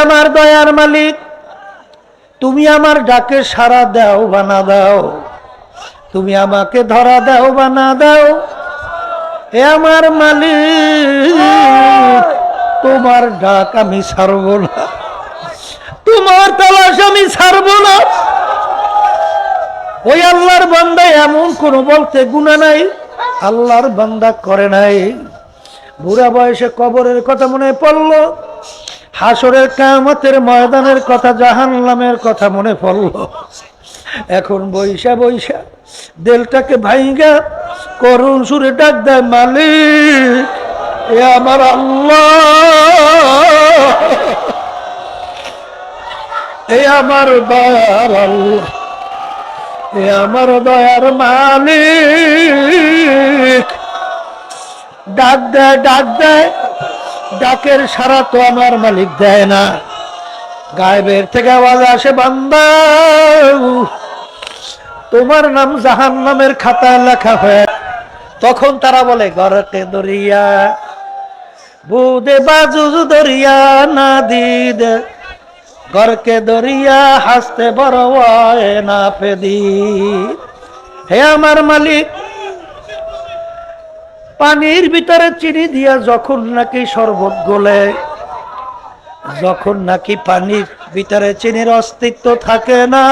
আমার দয়ার মালিক, তুমি আমার ডাকে সাড়া দাও বা না দাও, তুমি আমাকে ধরা দাও বা না দাও, এ আমার মালিক, তোমার ডাক আমি ছাড়ব না, তোমার তালাশ আমি ছাড়ব না। ওই আল্লাহর বান্দা এমন কোন বলতে গুনাহ নাই আল্লাহর বান্দা করে নাই। বুড়া বয়সে কবরের কথা মনে পড়লো, হাসরের কিয়ামতের ময়দানের কথা, জাহান্নামের কথা মনে পড়লো। এখন বৈশা বৈশা দিলটাকে ভাইঙ্গা করুণ সুরে ডাক দেয়, মালিক, এ আমার আল্লাহ, এ আমার দয়ার আল্লাহ, এ আমার দয়ার মালিক। ডাক দেয়, ডাক দেয়, ডাকের সাড়া তো আমার মালিক দেয় না। গায়েবের থেকে আওয়াজ আসে, বান্দা, তোমার নাম জাহান্নামের খাতায় লেখা হয়ে। তখন তারা বলে, গরকে দরিয়া বুদে বাজু দরিয়া না দিদে, গরকে দরিয়া হাসতে বড় না পেদি। হে আমার মালিক, পানির ভিতরে চিনি দিয়া যখন নাকি শরবত গলে, যখন নাকি পানির ভিতরে চিনির অস্তিত্ব থাকে না,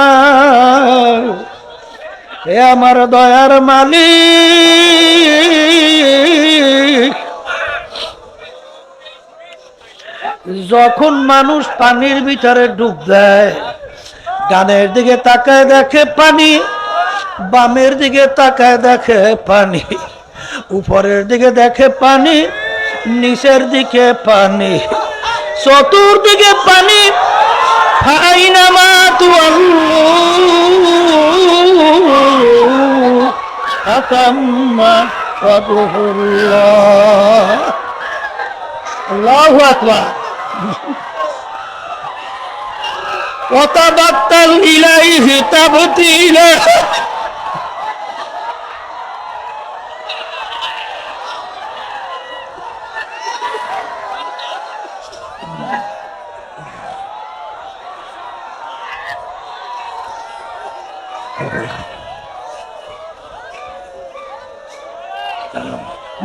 হে আমার দয়ার মালিক, যখন মানুষ পানির ভিতরে ডুব দেয়, ডানের দিকে তাকায় দেখে পানি, বামের দিকে তাকায় দেখে পানি, উপরের দিকে দেখে পানি, নিচের দিকে পানি, চতুর্দিকে পানি। ফাইনামা তুআল্লু আতাম্মা ওয়াজহুল্লাহ। আল্লাহু আকবার। ওয়া তাবাত্তাল ইলাইহি তাবতীলা।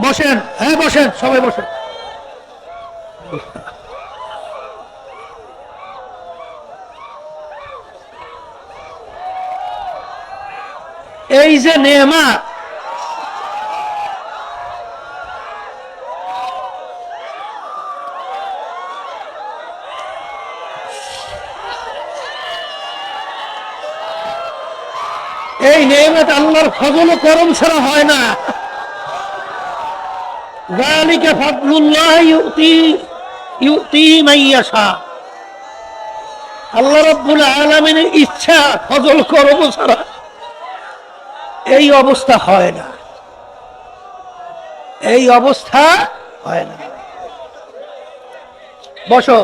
বসেন, হ্যাঁ বসেন, সবাই বসেন। এই যে নেয়ামত, এই নেয়ামত আল্লাহর ফজল ও করম ছাড়া হয় না। যালিকা ফাদলুল্লাহ ইউতি মান ইয়াশা। আল্লাহ রাব্বুল আলামিনের ইচ্ছা, ফজল করম ছাড়া এই অবস্থা হয় না, এই অবস্থা হয় না। বসো।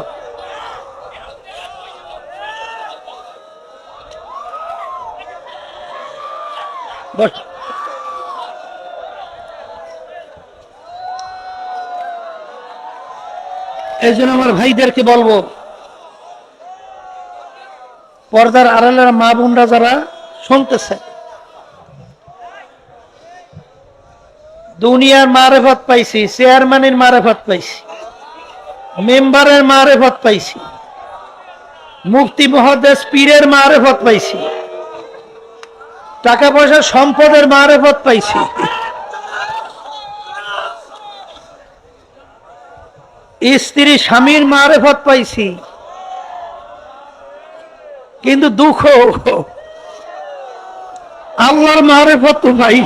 বস। এই জন্য আমার ভাইদেরকে বলবো, পর্দার আড়ালের মা বোনরা যারা শুনতেছে, দুনিয়ার মারেফত পাইছি, চেয়ারম্যানের মারেফত পাইছি, মেম্বারের মারেফত পাইছি, মুফতি মুহাদ্দিস পীরের মারেফত পাইছি, টাকা পয়সা সম্পদের মারেফত পাইছি, স্ত্রী স্বামীর মারেফত পাইছি, কিন্তু দুঃখ আল্লাহর মারেফত তো পাই।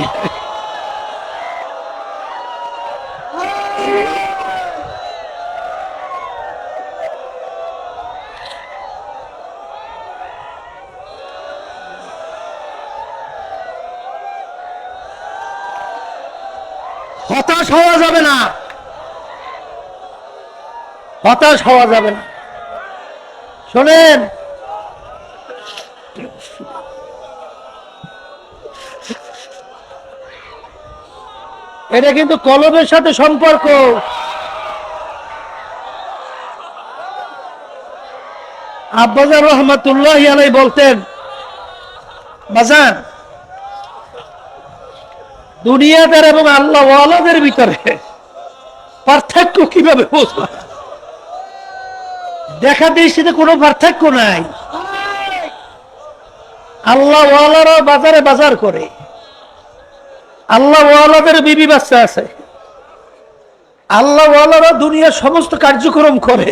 হতাশ হওয়া যাবে না, হতাশ হওয়া যাবে না। শোনেন, এটা কিন্তু কলমের সাথে সম্পর্ক। আব্বাজান রহমাতুল্লাহ আলাই বলতেন, বাজান দুনিয়াদার এবং আল্লাহ ওয়ালাদের ভিতরে পার্থক্য কিভাবে বুঝবা? দেখা দৃষ্টিতে কোনো পার্থক্য নাই। আল্লাহ ওয়ালারা বাজারে বাজার করে, আল্লাহ ওয়ালাদের বিবি বাচ্চা আছে, আল্লাহ ওয়ালারা দুনিয়ার সমস্ত কার্যক্রম করে।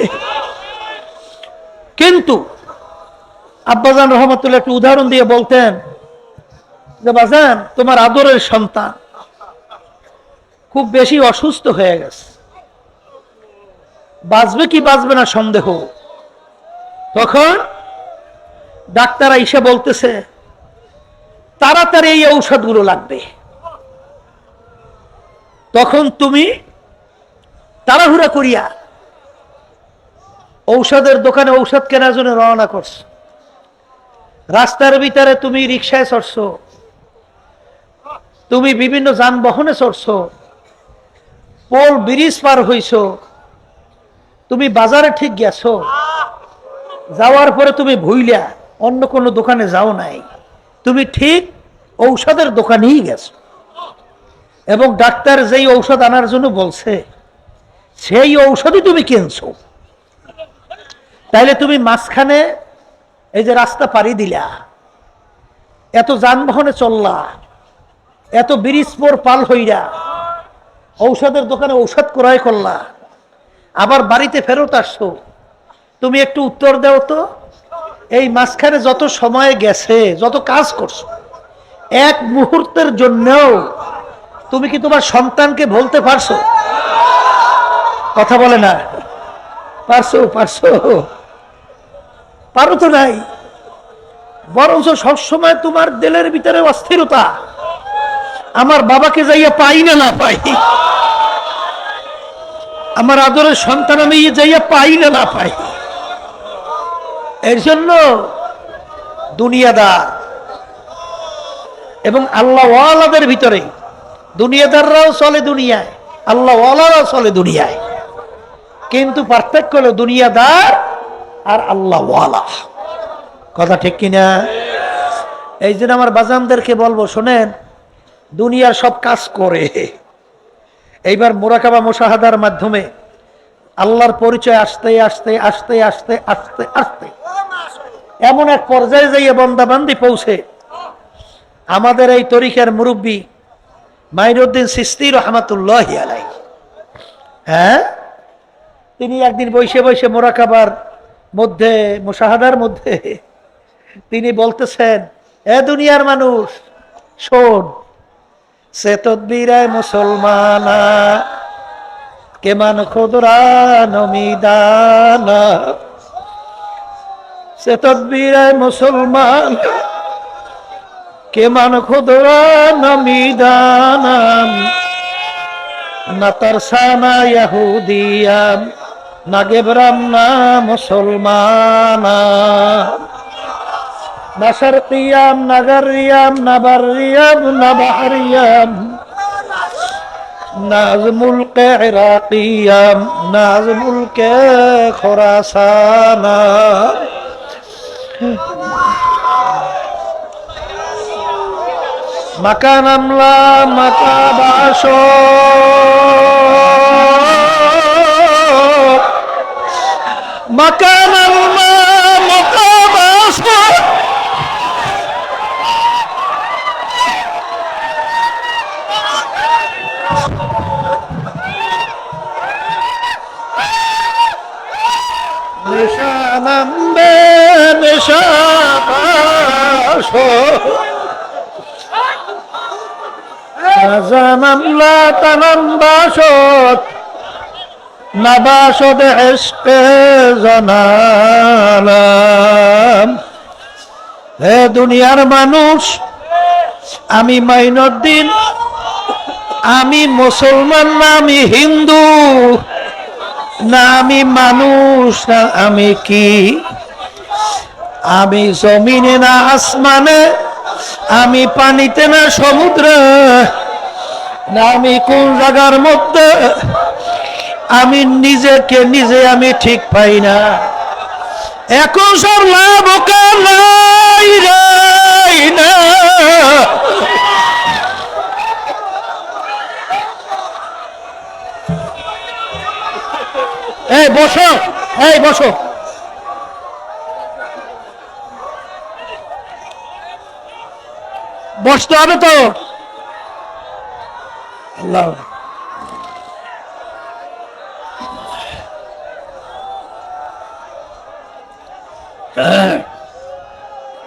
কিন্তু আব্বাজান রহমাতুল্লাহ একটু উদাহরণ দিয়ে বলতেন যে বাজান তোমার আদরের সন্তান খুব বেশি অসুস্থ হয়ে গেছে, বাঁচবে কি বাঁচবে না সন্দেহ। তখন ডাক্তার আইসা বলতেছে তাড়াতাড়ি এই ঔষধগুলো লাগবে। তখন তুমি তাড়াহুড়া করিয়া ঔষধের দোকানে ঔষধ কেনার জন্য রওনা করছো। রাস্তার ভিতরে তুমি রিক্সায় চড়ছো, তুমি বিভিন্ন যানবাহনে চড়ছো, পোল ব্রিজ পার হইছো, তুমি বাজারে ঠিক গেছো, যাওয়ার পরে তুমি ভুইলা অন্য কোনো দোকানে যাও নাই, তুমি ঠিক ঔষধের দোকানেই গেছো এবং ডাক্তার যেই ঔষধ আনার জন্য বলছে সেই ঔষধই তুমি কিনছো। তাইলে তুমি মাঝখানে এই যে রাস্তা পাড়ি দিলা, এত যানবাহনে চললা, এত ব্রিজ পার হইরা ঔষধের দোকানে ঔষধ ক্রয় করলা, আবার বাড়িতে ফেরত আসছো, তুমি একটু উত্তর দাও তো, এই মাঝখানে যত সময় গেছে, যত কাজ করছো, এক মুহূর্তের জন্যও তুমি কি তোমার সন্তানকে বলতে পারছো? কথা বলে না, পারছো? পারছো? পারো তো নাই। বরঞ্চ সবসময় তোমার দিলের ভিতরে অস্থিরতা, আমার বাবাকে যাইয়া পাই না না পাই, আমার আদরের সন্তান আমি যাইয়া পাই না না পাই। এর জন্য দুনিয়াদার এবং আল্লাহ ওয়ালাদের ভিতরে, দুনিয়াদাররাও চলে দুনিয়ায়, আল্লাহ ওয়ালারাও চলে দুনিয়ায়, কিন্তু পার্থক্য হলো দুনিয়াদার আর আল্লাহ ওয়ালা। কথা ঠিক কিনা? এই জন্য আমার বাজানদেরকে বলবো, শোনেন, দুনিয়ার সব কাজ করে, এইবার মুরাকাবা মুশাহাদার মাধ্যমে আল্লাহর পরিচয় আসতে আসতে আসতে আসতে আসতে আসতে এমন এক পর্যায়ে যাইয়ে বন্দাবান্দি পৌঁছে আমাদের এই তরিকার মুরব্বী মাইনুদ্দিন চিশতি রহমাতুল্লাহি আলাইহি, হ্যাঁ, তিনি একদিন বসে বসে মুরাকাবার মধ্যে, মুশাহাদার মধ্যে তিনি বলতেছেন, এ দুনিয়ার মানুষ শোন, সে তদবিরায় মুসলমানা কেমান খুদরা নমিদানা, সে তদবিরায় মুসলমান কেমান খুদরা নমিদানা, না তারসানা ইয়াহুদিয়াম না গেবরাম না মুসলমানা, না শারকিয়াম না গারিয়াম না বারিয়াম না বাহরিয়াম, না মুলকে ইরাকিয়াম না মুলকে খোরাসানা। মাকান আমলা মাকা বাসো মাকান আমলা মাকা বাসো, নিশানাম বে নিশাবাসো জানামলা তানাম বাসত না বাসত এসকে জানালাম। হে দুনিয়ার মানুষ, আমি মাইনুদ্দিন, আমি মুসলমান না আমি হিন্দু, না আমি মানুষ, না আমি কি, আমি জমিনে না আসমানে, আমি পানিতে না সমুদ্রে, না আমি কোন জায়গার মধ্যে, আমি নিজেকে নিজে আমি ঠিক পাই না। এখন সব লাভ নাই রে না। এই বসো, এই বসো। বসতে হবে তো। আল্লাহ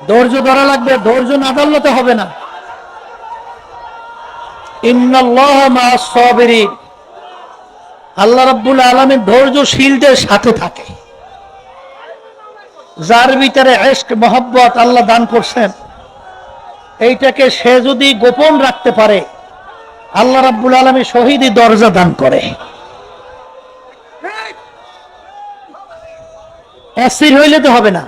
ধৈর্য ধরা লাগবে, ধৈর্য না ধরলে হবে না। ইন্নাল্লাহা মা'আস সাবিরিন, আল্লাহ রাব্বুল আলামিন ধৈর্যশীলদের সাথে থাকে। যার ভিতরে ইশক মহব্বত আল্লাহ দান করছেন, এইটাকে সে যদি গোপন রাখতে পারে, আল্লাহ রাব্বুল আলামিন শহীদি দরজা দান করে। অস্থির হইলে তো হবে না।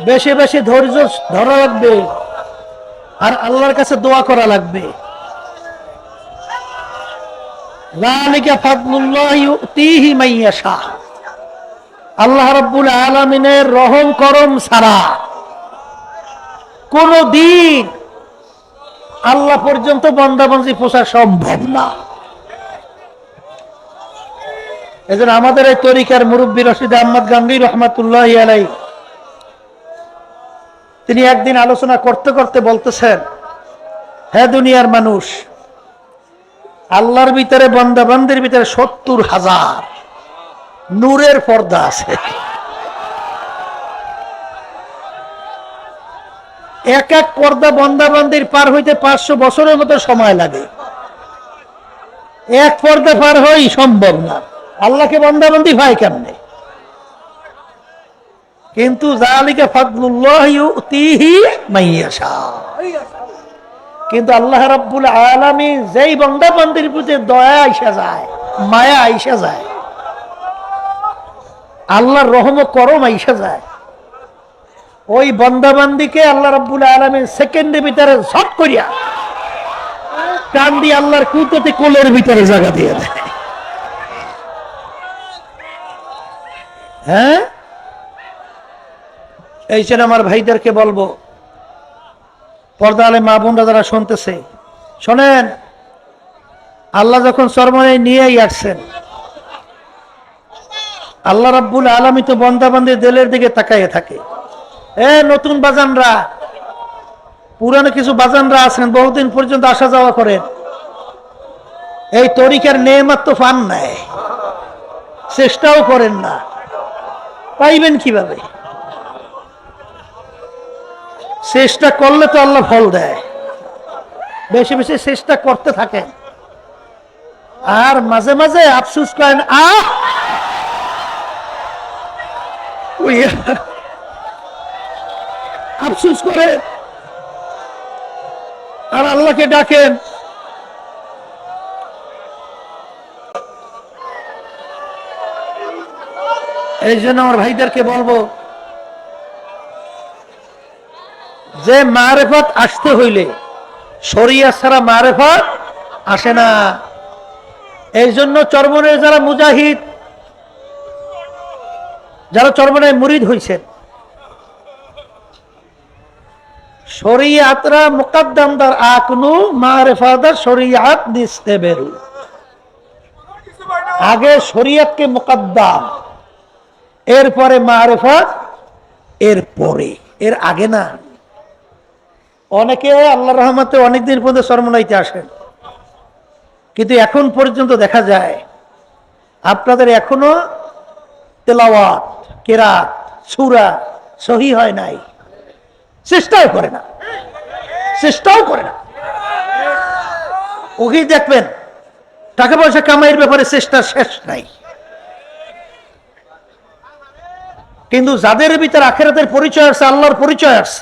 বেশি বেশি ধৈর্য ধরা লাগবে আর আল্লাহর কাছে দোয়া করা লাগবে। যালিকা ফাদলুল্লাহি ইউতিহি মাইয়াশা, আল্লাহ রাব্বুল আলামিনের রহম করম ছাড়া কোন দিন আল্লাহ পর্যন্ত বান্দাবান্দি পৌঁছা সম্ভব না। এজন্য আমাদের এই তরিকার মুরব্বী রশিদ আহমদ গাঙ্গী রহমাতুল্লাহি আলাইহি, তিনি একদিন আলোচনা করতে করতে বলতেছেন, হে দুনিয়ার মানুষ, আল্লাহর ভিতরে বান্দাবান্দির ভিতরে ৭০,০০০ নূরের পর্দা আছে। এক এক পর্দা বান্দাবান্দির পার হইতে ৫০০ বছরের মতো সময় লাগে। এক পর্দা পার হই সম্ভব না, আল্লাহকে বান্দাবান্দি ভাই কেমনে? কিন্তু যালিকা ফাদলুল্লাহি ইউতিহি মাইয়াশা, কিন্তু আল্লাহ রাব্বুল আলামিন যেই বান্দাবান্দির প্রতি দয়া আইসা যায়, মায়া আইসা যায়, আল্লাহর রহম ও করম আইসা যায়, ওই বান্দাবান্দিকে আল্লাহ রাব্বুল আলামিন সেকেন্ডের ভিতরে ঝট করিয়া টান দিয়ে আল্লাহর কুদরতে কোলের ভিতরে জায়গা দিয়ে দেয়। হ্যাঁ, এই জন্য আমার ভাইদেরকে বলবো, পর্দা আলে মা বোনরা যারা শুনতেছে, শোনেন, আল্লাহ যখন চরমনে নিয়েই আসছেন, আল্লাহ রাব্বুল আলামিন তো বান্দাবান্দির দিলের দিকে তাকাইয়ে থাকে। নতুন বাজানরা, পুরানো কিছু বাজানরা আছেন, বহুদিন পর্যন্ত আসা যাওয়া করেন, এই তরিকার নেয়ামত তো পান নাই, চেষ্টাও করেন না, পাইবেন কিভাবে? চেষ্টা করলে তো আল্লাহ ফল দেয়। বেশি বেশি চেষ্টা করতে থাকেন, আর মাঝে মাঝে আফসোস করেন, আফসোস করে আর আল্লাহকে ডাকেন। এই জন্য আমার ভাইদেরকে বলবো যে মারেফত আসতে হইলে শরিয়ত ছাড়া মারেফত আসে না। এই জন্য চরমনের যারা মুজাহিদ, যারা চরমনের মুরিদ হইছেন, শরিয়াতরা মুকদ্দামদার আকনু মারেফাদার শরিয়াত নিস্তে বেরু, আগে শরিয়তকে মুকদ্দাম, এরপরে মারেফত, এরপরে, এর আগে না। অনেকে আল্লাহর রহমতে অনেকদিন পর্যন্ত চরমনাইতে আসেন, কিন্তু এখন পর্যন্ত দেখা যায় আপনাদের এখনো তেলাওয়াত, কেরাত, সূরা সহি হয় নাই, চেষ্টাও করে না, চেষ্টাও করে না। ওকে দেখবেন টাকা পয়সা কামাইয়ের ব্যাপারে চেষ্টা শেষ নাই, কিন্তু যাদের ভিতরে আখেরাতের পরিচয় আছে, আল্লাহর পরিচয় আছে,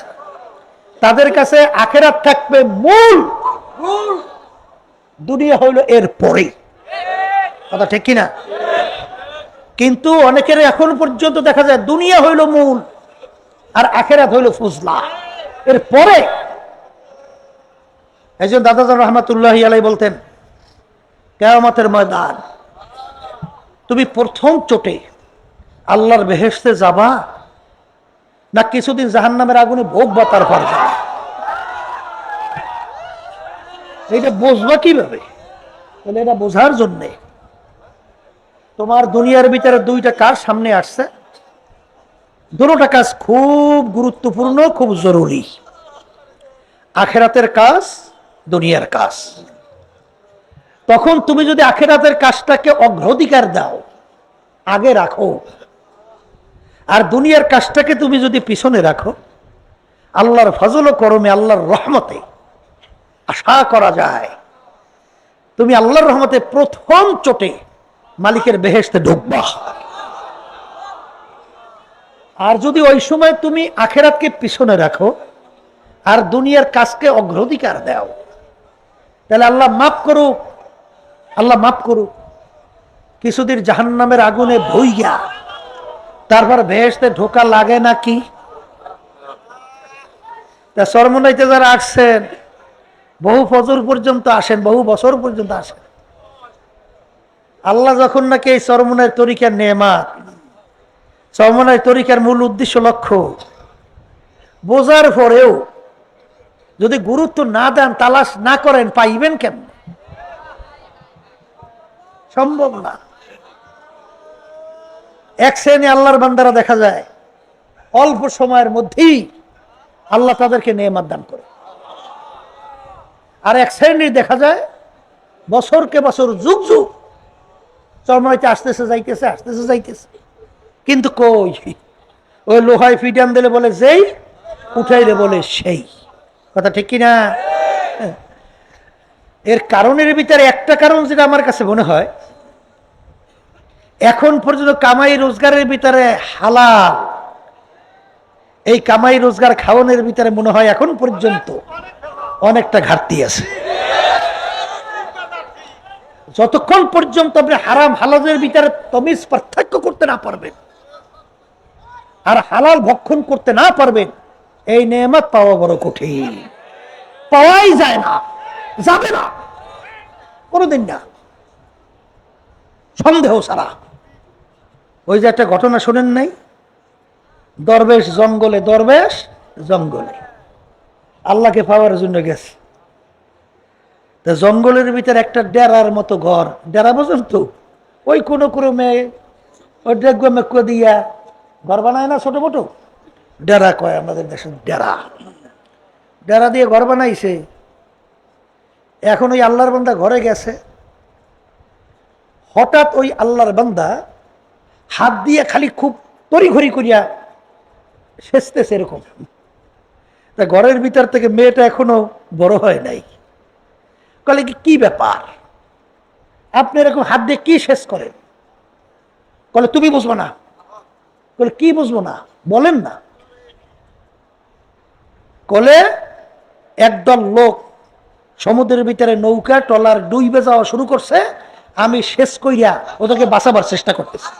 তাদের কাছে আখেরাত থাকবে মূল, দুনিয়া হইল এর পরে। কথা ঠিক কিনা? কিন্তু অনেকের এখন পর্যন্ত দেখা যায় দুনিয়া হইল মূল আর আখেরাত হইল ফুজলা, এর পরে। একজন দাদাজান রহমাতুল্লাহি আলাইহি বলতেন, কিয়ামতের ময়দান তুমি প্রথম চোটে আল্লাহর বেহেশতে যাবা না কিছুদিন জাহান্নামের আগুনে ভোগবা তারপর যাবা? এটা বুঝবা কিভাবে? তাহলে এটা বোঝার জন্যে তোমার দুনিয়ার ভিতরে দুইটা কাজ সামনে আসছে, দুটোটা কাজ খুব গুরুত্বপূর্ণ, খুব জরুরি। আখেরাতের কাজ, দুনিয়ার কাজ। তখন তুমি যদি আখেরাতের কাজটাকে অগ্রাধিকার দাও, আগে রাখো, আর দুনিয়ার কাজটাকে তুমি যদি পিছনে রাখো, আল্লাহর ফজল ও করমে, আল্লাহর রহমতে আশা করা যায় তুমি আল্লাহর রহমতে প্রথম চোটে মালিকের বেহেশতে ঢুকবা। আর যদি ওই সময় তুমি আখেরাতকে পিছনে রাখো আর দুনিয়ার কাজকে অগ্রাধিকার দাও, তাহলে আল্লাহ মাফ করুক, আল্লাহ মাফ করুক, কিছুদিন জাহান্নামের আগুনে ভুইয়া তারপর বেহেশতে ঢোকা লাগে নাকি? তা চরমনাইতে যারা আসছেন, বহু ফজর পর্যন্ত আসেন, বহু বছর পর্যন্ত আসেন, আল্লাহ যখন নাকি এই চরমনাইয়ের তরিকার নেয়ামত, চরমনাইয়ের তরিকার মূল উদ্দেশ্য লক্ষ্য বোঝার পরেও যদি গুরুত্ব না দেন, তালাশ না করেন, পাইবেন কেমন? সম্ভব না। এক শ্রেণী আল্লাহর বান্দারা দেখা যায় অল্প সময়ের মধ্যেই আল্লাহ তাদেরকে নেয়ামত দান করে, আর এক শ্রেণী দেখা যায় বছরকে বছর, যুগ যুগ চরমনাইতে আসতেছে যাইতেছে, আসতেছে যাইতেছে, কিন্তু কই ওই লোহায় ফিটান দিলে বলে যেই, উঠাইলে বলে সেই। কথা ঠিক কিনা? এর কারণের ভিতরে একটা কারণ যেটা আমার কাছে মনে হয়, এখন পর্যন্ত কামাই রোজগারের ভিতরে হালাল, এই কামাই রোজগার খাওয়ানোর ভিতরে মনে হয় এখন পর্যন্ত অনেকটা ঘাটতি আছে। যতক্ষণ পর্যন্ত আপনি হারাম হালালের ভিতরে তমিজ পার্থক্য করতে না পারবেন আর হালাল ভক্ষণ করতে না পারবেন, এই নেয়ামত পাওয়া বড় কঠিন, পাওয়াই যায় না, যাবে না, কোনোদিন না, সন্দেহ ছাড়া। ওই যে একটা ঘটনা শোনেন নাই, দরবেশ জঙ্গলে, দরবেশ জঙ্গলে আল্লাহকে পাওয়ার জন্য গেছে। তা জঙ্গলের ভিতরে একটা ডেরার মতো ঘর, ডেরা বোঝেন তো, ওই কোনো ক্রমে ওই ডেগুমে দিয়া ঘর বানায় না, ছোট মোটো ডেরা কয় আমাদের দেশে, ডেরা, ডেরা দিয়ে ঘর বানাইছে। এখন ওই আল্লাহর বান্দা ঘরে গেছে, হঠাৎ ওই আল্লাহর বান্দা হাত দিয়ে খালি খুব তড়িঘড়ি করিয়া সেচতেছে এরকম। তা ঘরের ভিতর থেকে মেয়েটা এখনো বড় হয় নাই, বলে কি ব্যাপার, আপনি এরকম হাত দিয়ে কি শেষ করেন? বলে তুমি বুঝবো না। বলে কি বুঝবো না, বলেন না। বলে একদল লোক সমুদ্রের ভিতরে নৌকা ট্রলার ডুইবে যাওয়া শুরু করছে, আমি শেষ কইরা ওদেরকে বাঁচাবার চেষ্টা করতেছি।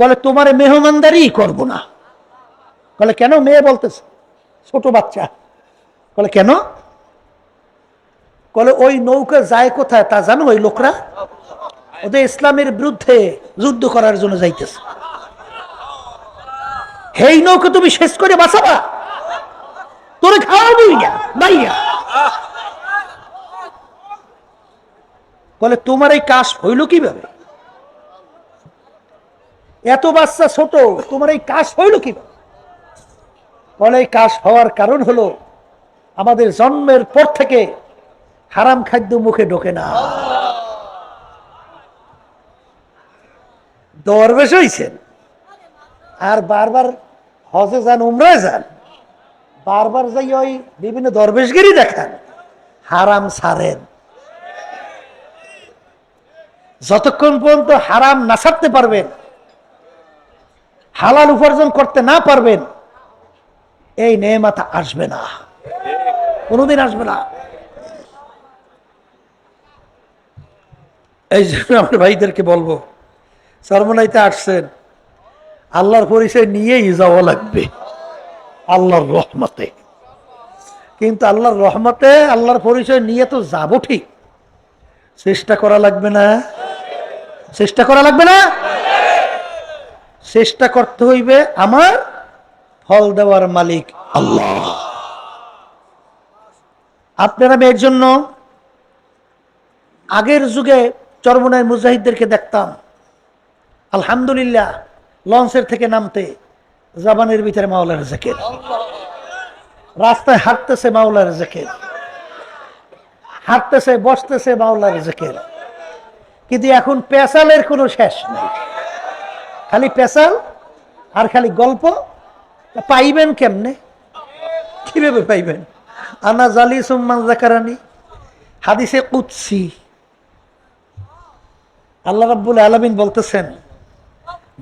বলে তোমার মেহমানদারি করবো না। বলে কেন? মেয়ে বলতেছে, ছোট বাচ্চা। বলে কেন? বলে ওই নৌকা যায় কোথায় তা জানো? ওই লোকরা ওদের ইসলামের বিরুদ্ধে যুদ্ধ করার জন্য যাইতেছে, এই নৌকা তুমি শেষ করে বাঁচাবা? তোরে খাওয়াবই না ভাইয়া। বলে তোমার এই কাজ হইল কিভাবে? এত বাচ্চা ছোট, তোমার এই কাজ হইল কিভাবে? বলে এই কাজ হওয়ার কারণ হলো আমাদের জন্মের পর থেকে হারাম খাদ্য মুখে ঢোকে না। দরবেশ হইছেন আর বারবার হজে যান, উমরায় যান, বারবার যাই ওই বিভিন্ন দরবেশগিরি দেখান, হারাম ছাড়েন। যতক্ষণ পর্যন্ত হারাম না ছাড়তে পারবেন, হালাল উপার্জন করতে না পারবেন, এই নেয়ামত আসবে না, কোনোদিন আসবে না। এই জন্য আমার ভাইদেরকে বলবো, চরমনাইতে আসছেন, আল্লাহর পরিচয় নিয়েই যাওয়া লাগবে আল্লাহর রহমতে। কিন্তু আল্লাহর রহমতে আল্লাহর পরিচয় নিয়ে তো যাবো ঠিক, চেষ্টা করা লাগবে না? চেষ্টা করা লাগবে না? চেষ্টা করতে হইবে, আমার ফল দেওয়ার মালিক আল্লাহ। আপনারা এর জন্য আগের যুগে চরমনায় মুজাহিদদেরকে দেখতাম, আলহামদুলিল্লাহ, লঞ্চের থেকে নামতে জাবানের ভিতরে মাওলার জিকির, রাস্তায় হাঁটতেছে মাওলার জিকির, হাঁটতেছে বসতেছে মাওলার জিকির। কিন্তু এখন পেশালের কোনো শেষ নেই, খালি পেশাল আর খালি গল্প। পাইবেন কেমনে, কিভাবে পাইবেন? আনা জালি সুম্মান যাকারানি, হাদিসে কুদসি আল্লাহ রাব্বুল আলামিন বলতেছেন,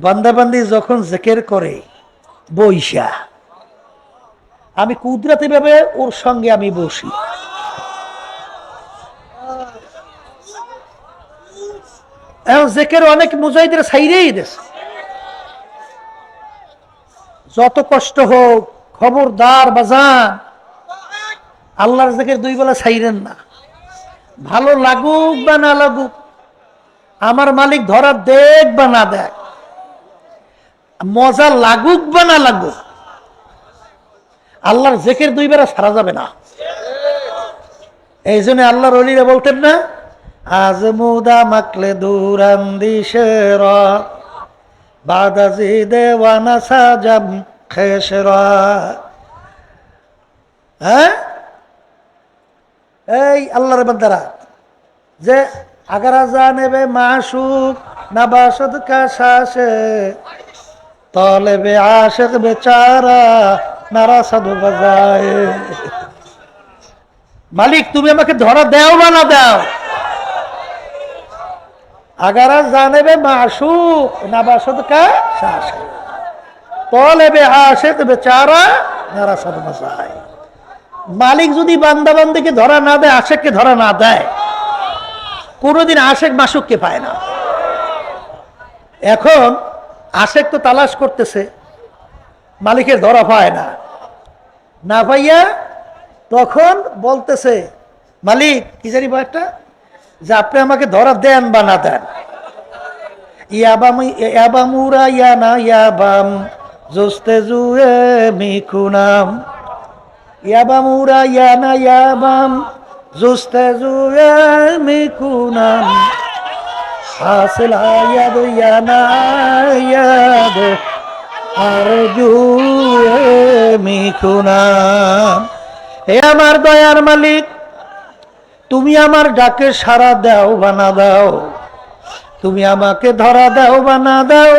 বান্দাবান্দি যখন জিকির করে বইসা, আমি কুদরতি ভাবে ওর সঙ্গে আমি বসি। এখন জিকির অনেক মুজাহিদের ছাইরেই দিয়েছে। যত কষ্ট হোক, খবরদার বাজান, আল্লাহর জিকির দুই বেলা ছাইরেন না। ভালো লাগুক বা না লাগুক, আমার মালিক ধরা দেখ বা না দেখ, মজা লাগুক বা না লাগুক, আল্লাহর জিকির দুই বেলা ছাড়া যাবে না। এই জন্য আল্লাহর ওলিরা বলতেন না, আজ মুদা মাকলে দুরান্দিশের বাদাজি দেওয়ানা সাজাম খেসরা। হ্যাঁ, এই আল্লাহর বান্দারা, যে আগারা জানেবে মাশুক নাবাসদ কা শাসে তলেবে আশিক বেচারা নারা সাধু বাজায়। মালিক তুমি আমাকে ধরা দাও বা না দাও, আগারা জানেবে মাশুক নাবাসদ কা শাসে তলেবে আশিক বেচারা নারা সাধু বাজায়। মালিক যদি বান্দা বান্দিকে ধরা না দেয়, আশেককে ধরা না দেয়, কোনোদিন আশেক মাসুককে পায় না। এখন আশেক তো তালাশ করতেছে, মালিকের ধরা পায় না, না পাইয়া তখন বলতেছে, মালিক কি জানি একটা, যে আপনি আমাকে ধরা দেন বা না দেন। ইয়াবামুরা ইয়ানা ইয়াবাম জোস্তে জুয়ে মিকুনাম, ইয়াবামুরা ইয়ানা ইয়াবাম জোস্তে জুয়ে মিকুনাম, হাসিল আয়াদ ইয়ানা ইয়াদ আর জুয়ে মিকুনাম। হে আমার দয়ার মালিক, তুমি আমার ডাকে সাড়া দাও বা না দাও, তুমি আমাকে ধরা দাও বা না দাও,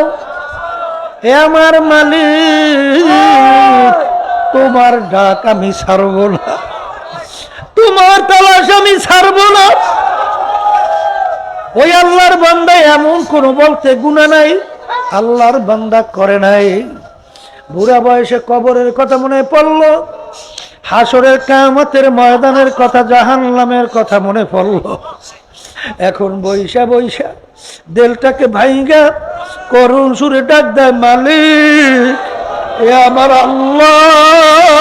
হে আমার মালিক, তোমার ডাক আমি ছাড়ব না, তোমার তালাশ আমি ছাড়ব না। ওই আল্লাহর বান্দা এমন কোন বলতে গুনাহ নাই আল্লাহর বান্দা করে নাই। বুড়া বয়সে কবরের কথা মনে পড়ল, হাসরের কিয়ামতের ময়দানের কথা, জাহান্নামের কথা মনে পড়ল। এখন বৈশা বৈশা দিলটাকে ভাইঙ্গা করুণ সুরে ডাক দেয়, মালিক এ আমার আল্লাহ,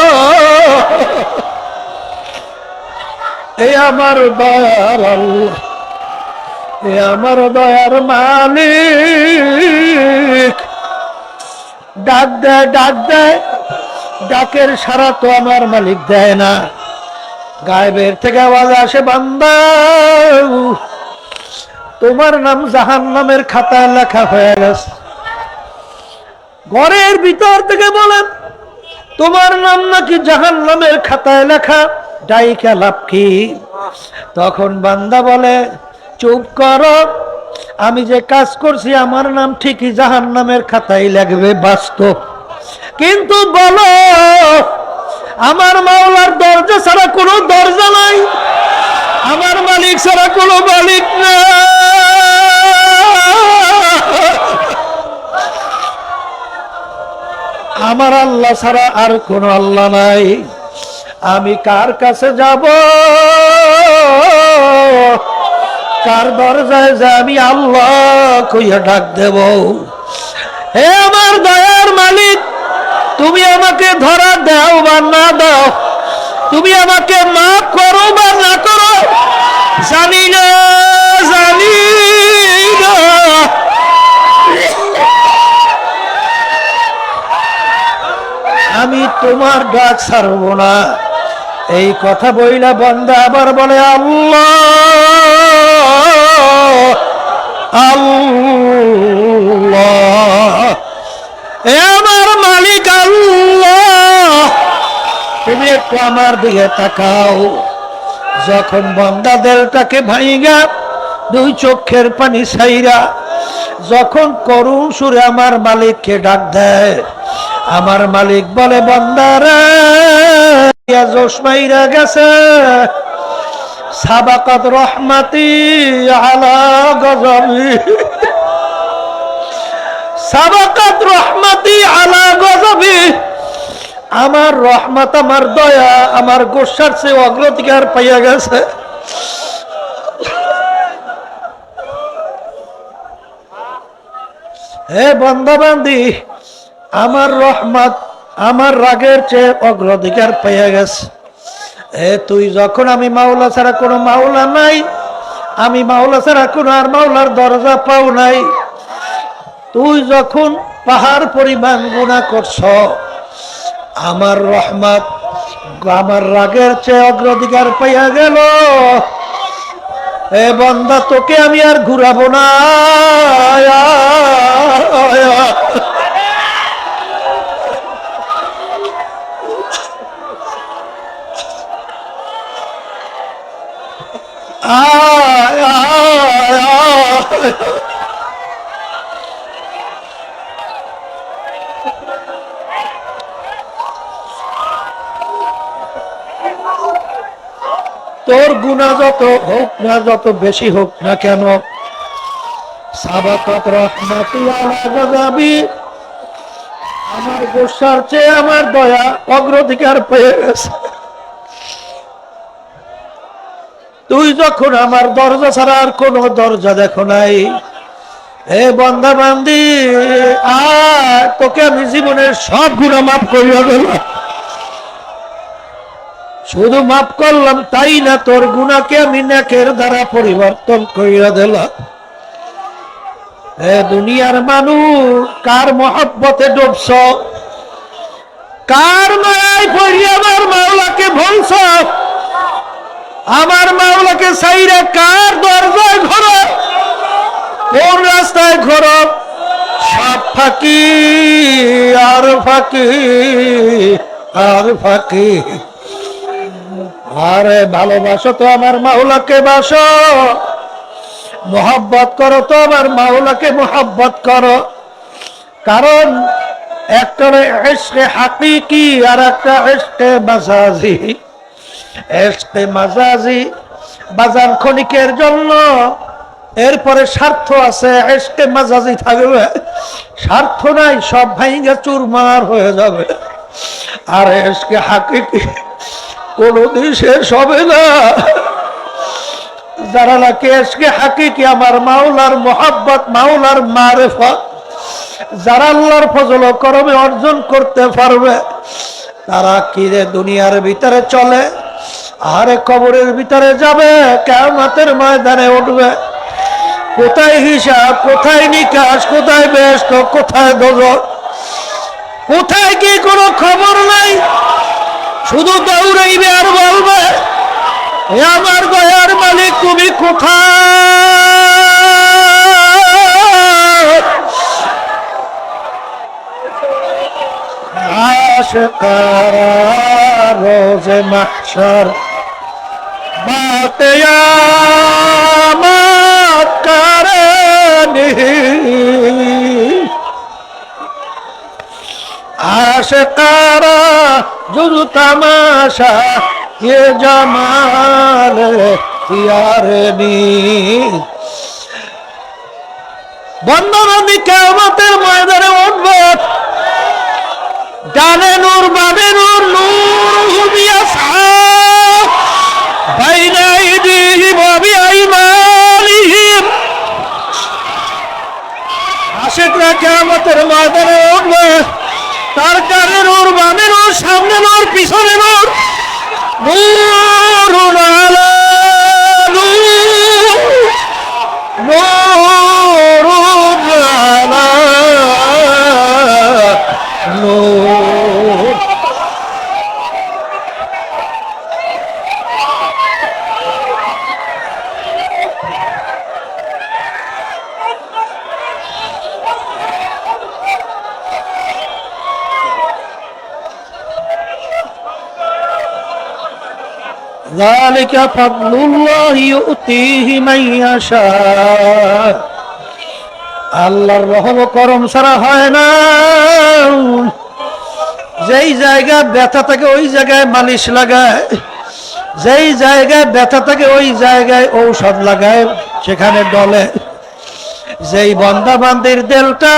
এ আমার দয়ার আল্লাহ, এ আমার দয়ার মালিক। ডাক দেয় ডাক দেয়, ডাকের সাড়া তো আমার মালিক দেয় না। গায়েবের থেকে আওয়াজ আসে, বান্দা তোমার নাম জাহান্নামের খাতায় লেখা হয়ে গেছে। ঘরের ভিতর থেকে বলেন, তোমার নাম নাকি জাহান্নামের খাতায় লেখা, ডাইকা লাভ কি? তখন বান্দা বলে, চুপ করো, আমি যে কাজ করছি আমার নাম ঠিকই জাহান্নামের খাতায় লাগবে, বাস্তব। কিন্তু বলো, আমার মাওলার দরজা ছাড়া কোনো দরজা নাই, আমার মালিক ছাড়া কোনো মালিক না। আমার আল্লাহ ছাড়া আর কোন আল্লাহ নাই। আমি কার কাছে যাব, কার দরজায় যে আমি আল্লাহ কইয়া ডাক দেব? হে আমার দয়ার মালিক, তুমি আমাকে ধরা দাও বা না দাও, তুমি আমাকে মাফ করো বা না করো, জানি না জানি না, তোমার ডাক ছাড়ব না। এই কথা বইলা বান্দা আবার বলে আল্লাহ আল্লাহ, এ আমার মালিক আল্লাহ, তুমি একটু আমার দিকে তাকাও। যখন বান্দা দিলটাকে ভাঙা দুই চোখের পানি ছাইরা যখন করুণ সুরে আমার মালিককে ডাক দেয়, আমার মালিক বলে বান্দারা জোশ মাইরা গেছে, সাবাকাত রহমাতি আলা গজবি, সাবাকাত রহমাতি আলা গজবি, আমার রহমত আমার দয়া আমার গোসার চেয়ে অগ্রাধিকার পাইয়া গেছে। হে বান্দা বান্দি, আমার রহমত আমার রাগের চেয়ে অগ্রাধিকার পাইয়া গেছে। তুই যখন আমি মাওলা ছাড়া কোনো মাওলা নাই, আমি মাওলা ছাড়া কোনো আর মাওলার দরজা পাও নাই, তুই যখন পাহাড় পরিমাণ গুনাহ করছ, আমার রহমত আমার রাগের চেয়ে অগ্রাধিকার পাইয়া গেল। এ বান্দা তোকে আমি আর ঘুরাবো না, তোর গুনাহ যত হোক না, যত বেশি হোক না কেন, সাবাকাত রহমাতি আলা গজবি, আমার গোসার চেয়ে আমার দয়া অগ্রাধিকার পেয়ে গেছে। তুই যখন আমার দরজা ছাড়া আর কোন দরজা দেখো নাই, হে বান্দা বান্দি, তোকে আমি জীবনের সব গুনাহ মাফ করিয়া দিলাম। শুধু মাফ করলাম তাই না, তোর গুনাহকে আমি নেকের দ্বারা পরিবর্তন করিয়া দিলাম। হে দুনিয়ার মানুষ, কার মহব্বতে ডুবছ, কার মায়ায় পড়িয়া আমার মাওলাকে ভুলছ, আমার মাওলাকে ছাইরা কার দরজায় ঘোরো, কোন রাস্তায় ঘোরো, সব ফাঁকি আর ফাঁকি আর ফাঁকি। আরে ভালোবাসো তো আমার মাওলাকে বাসো, মোহাব্বত করো তো আমার মাওলাকে মোহাব্বত করো। কারণ একটা ইশকে হাকিকি আর একটা ইশকে মাজাজি। ইশকে মাজাজি বাজার ক্ষণিকের জন্য, এরপরে স্বার্থ আছে। ইশকে মাজাজি থাকবে, স্বার্থ নাই, সব ভাঙা চুরমার হয়ে যাবে। আর ইশকে হাকিকি কোনদিন শেষ হবে না। যারা নাকি ইশকে হাকিকি আমার মাওলার মোহাব্বত, মাওলার মারিফত, যারা আল্লাহর ফজল ও করমে অর্জন করতে পারবে, তারা কি রে দুনিয়ার ভিতরে চলে, আরে কবরের ভিতরে যাবে, কিয়ামতের ময়দানে উঠবে। কোথায় হিসাব, কোথায় নিকাশ, কোথায় বেহেশত, কোথায় দোজখ, কোথায় কি কোনো খবর নাই। শুধু দৌড়াইবে আর বলবে, হে আমার দয়ার মালিক তুমি কোথায়। আশিকারা রোজে মাহশর বাতে আমাত করনি, आशिकारा जुज़ तमाशा ये जमाल यारनी। বন্ধবান্ধী কিয়ামতের ময়দানে উঠবে, ডানে নূর বামে নূর, নূরুহুম ইয়াসআ বাইনা আইদিহিম ওয়া বিআইমানিহিম। আশিকরা কিয়ামতের ময়দানে উঠবে, তার ডানে নূর বামে নূর, সামনে নূর পিছনে নূর, নূরুন আলা নূর, নূরুন আলা নূর। যালিকা ফাদলুল্লাহি ইউতিহি মান ইয়াশা। আল্লাহর রহম করম ছাড়া হয় না। যেই জায়গায় ব্যথা থাকে ওই জায়গায় মালিশ লাগায়, যেই জায়গায় ব্যথা থাকে ওই জায়গায় ঔষধ লাগায়, সেখানে ডলে। যেই বান্দা বান্দির দিলটা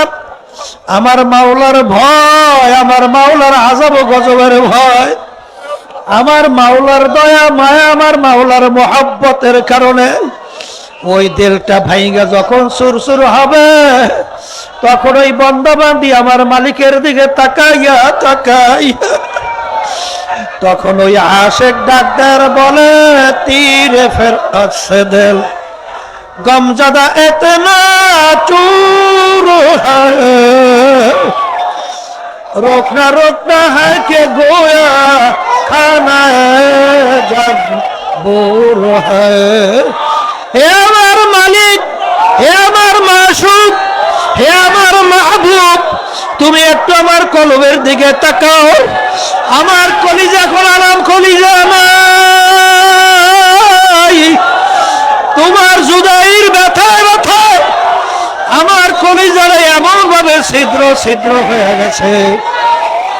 আমার মাওলার ভয়, আমার মাওলার আযাব ও গজবের ভয়, আমার মাওলার দয়া মায়া, আমার মাওলার মোহাব্বতের কারণে ওই দিলটা ভাইঙ্গা যখন সুরসুর হবে, তখন ওই বান্দা বান্দি আমার মালিকের দিকে তাকাইয়া তাকাইয়া তখন ওই আশেক ডাক্তার বলে, তীরে ফের আছে দিল গমজাদা এতনা চুর रोकना है कि गोया खाना जब बोर है। হে আমার মালিক, হে আমার মাসুক, হে আমার মাহবুব, তুমি একটু আমার কলবের দিকে তাকাও। আমার কলিজা খোলালাম, কলিজা নাই, তোমার জুদাইর ব্যথায় ব্যথায় আমার কলিজারে এমন ভাবে ছিদ্র ছিদ্র হয়ে গেছে।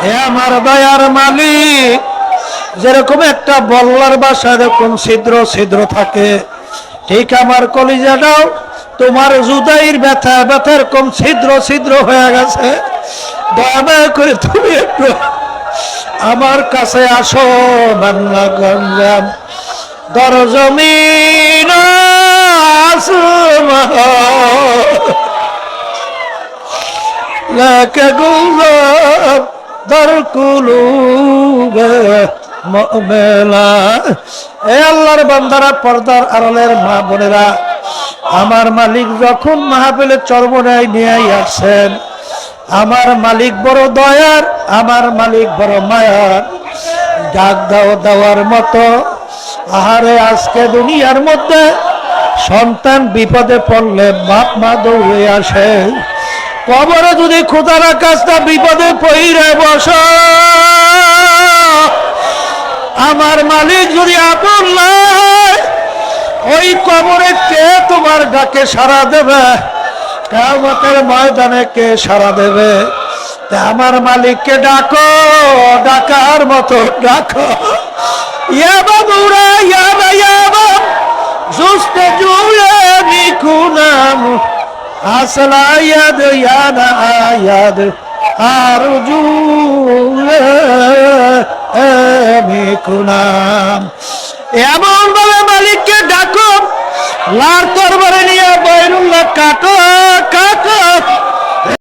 হে আমার দয়ার মালিক, যেরকম একটা বল্লার বাসা এরকম ছিদ্র ছিদ্র থাকে, ঠিক আমার কলিজাটাও তোমার জুদাইর ব্যথা ব্যথার কম ছিদ্র ছিদ্র হয়ে গেছে। দয়া করে তুমি একটু আমার কাছে আসো। বাংলা গঞ্জাম দরজমিন আসমান লাকে গুলজার দরকুলুবে মুমিনা। এ আল্লাহর বান্দারা, পর্দার আড়ালের মা বোনেরা, আমার মালিক যখন মাহফিলে চরমনায় নিয়ে আসছেন, আমার মালিক বড় দয়ার, আমার মালিক বড় মায়ার। ডাক দাও দেওয়ার মতো, আহারে আজকে দুনিয়ার মধ্যে সন্তান বিপদে পড়লে বাপ মা দৌড়ে আসে, কবরে যদি খোদার কাজটা বিপদে পইরে বস, আমার মালিক যদি আপন নাই, ওই কবরে কে তোমার ডাকে সাড়া দেবে? কিয়ামতের ময়দানে কে সাড়া দেবে? আমার মালিককে ডাকো, ডাকার মতো ডাকো। ইয়া বাবুরা ইয়া বাবা সুস্তে জুয়ে বিকুনাম আসলা ইয়াদ ইয়ানা আয়াদ আরজু বিকুনাম। এমন ভাবে মালিককে ডাকো, লার তরবারে নিয়ে বাইরুল্লাহ কাটো।